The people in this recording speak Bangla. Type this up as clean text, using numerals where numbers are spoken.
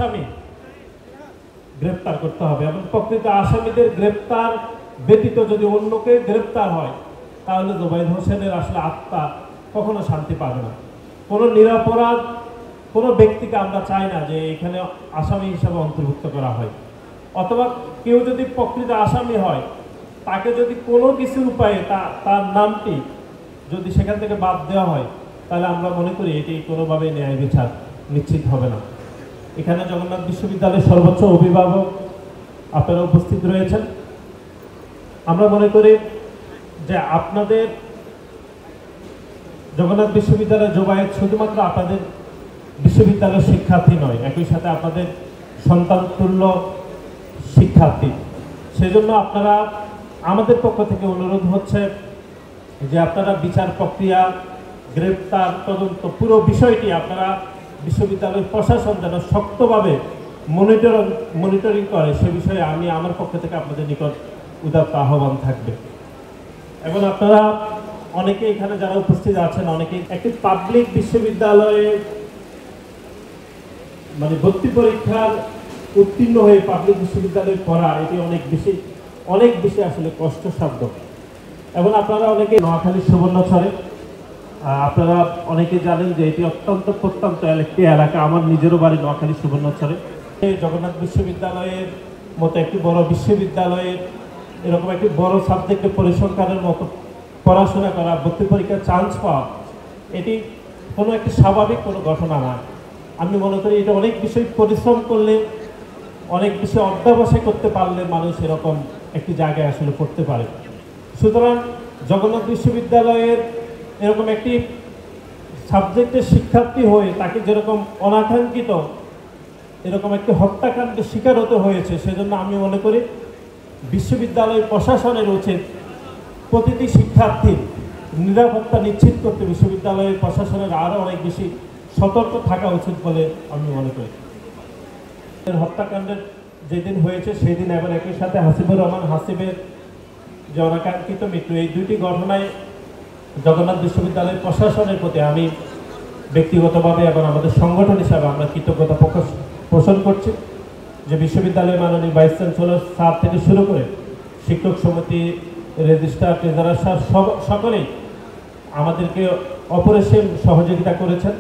আসামি গ্রেপ্তার করতে হবে এবং প্রকৃত আসামিদের গ্রেপ্তার ব্যতীত যদি অন্যকে গ্রেপ্তার হয় তাহলে জুবাইর হোসেনের আসলে আত্মা কখনো শান্তি পাবে না। কোনো নিরপরাধ কোনো ব্যক্তিকে আমরা চাই না যে এখানে আসামি হিসাবে অন্তর্ভুক্ত করা হয়, অথবা কেউ যদি প্রকৃত আসামি হয় তাকে যদি কোনো কিছু উপায়ে তার নামটি যদি সেখান থেকে বাদ দেওয়া হয় তাহলে আমরা মনে করি এটি কোনোভাবে ন্যায় বিচার নিশ্চিত হবে না। এখানে জগন্নাথ বিশ্ববিদ্যালয়ের সর্বোচ্চ অভিভাবক আপনারা উপস্থিত রয়েছেন। আমরা মনে করি যে আপনাদের জগন্নাথ বিশ্ববিদ্যালয়ের জুবায়ের শুধুমাত্র আপনাদের বিশ্ববিদ্যালয়ের শিক্ষার্থী নয়, একই সাথে আপনাদের সন্তান তুল্য শিক্ষার্থী। সেজন্য আপনারা আমাদের পক্ষ থেকে অনুরোধ হচ্ছে যে আপনারা বিচার প্রক্রিয়া, গ্রেপ্তার, তদন্ত পুরো বিষয়টি আপনারা বিশ্ববিদ্যালয় প্রশাসন যেন শক্তভাবে মনিটরিং করে সে বিষয়ে আমি আমার পক্ষ থেকে আপনাদের নিকট উদাত্ত আহ্বান থাকবে। এবং আপনারা অনেকে এখানে যারা উপস্থিত আছেন অনেকে একটি পাবলিক বিশ্ববিদ্যালয়ে মানে ভর্তি পরীক্ষার উত্তীর্ণ হয়ে পাবলিক বিশ্ববিদ্যালয়ে পড়া এটি অনেক বেশি আসলে কষ্টসাধ্য। এবং আপনারা অনেকে নোয়াখালীর সুবর্ণচরে, আপনারা অনেকে জানেন যে এটি অত্যন্ত প্রত্যন্ত একটি এলাকা। আমার নিজেরও বাড়ি নোয়াখালী সুবর্ণচরে। জগন্নাথ বিশ্ববিদ্যালয়ের মতো একটি বড় বিশ্ববিদ্যালয়ের এরকম একটি বড় সাবজেক্টে পরিসংখ্যানের মতো পড়াশোনা করা, ভর্তি পরীক্ষার চান্স পাওয়া এটি কোনো একটি স্বাভাবিক কোনো ঘটনা নয়। আমি মনে করি এটা অনেক বিষয় পরিশ্রম করলে, অনেক বিষয় অধ্যবসায় করতে পারলে মানুষ এরকম একটি জায়গায় আসলে পড়তে পারে। সুতরাং জগন্নাথ বিশ্ববিদ্যালয়ের এরকম একটি সাবজেক্টের শিক্ষার্থী হয়ে তাকে যেরকম অনাকাঙ্ক্ষিত এরকম একটি হত্যাকাণ্ডের শিকার হতে হয়েছে, সেজন্য আমি মনে করি বিশ্ববিদ্যালয় প্রশাসনের উচিত প্রতিটি শিক্ষার্থীর নিরাপত্তা নিশ্চিত করতে বিশ্ববিদ্যালয়ের প্রশাসনের আরও অনেক বেশি সতর্ক থাকা উচিত বলে আমি মনে করি। হত্যাকাণ্ডের যেদিন হয়েছে সেই দিন এবার একই সাথে হাসিবুর রহমান হাসিবের যে অনাকাঙ্ক্ষিত মৃত্যু, এই দুইটি ঘটনায় জগন্নাথ বিশ্ববিদ্যালয়ের প্রশাসনের প্রতি আমি ব্যক্তিগতভাবে এবং আমাদের সংগঠন হিসাবে আমরা কৃতজ্ঞতা পোষণ করছি যে বিশ্ববিদ্যালয়ের মাননীয় ভাইস চ্যান্সেলর স্যার থেকে শুরু করে শিক্ষক সমিতি, রেজিস্ট্রার, ট্রেজারার স্যার সকলেই আমাদেরকে অপরিসীম সহযোগিতা করেছেন।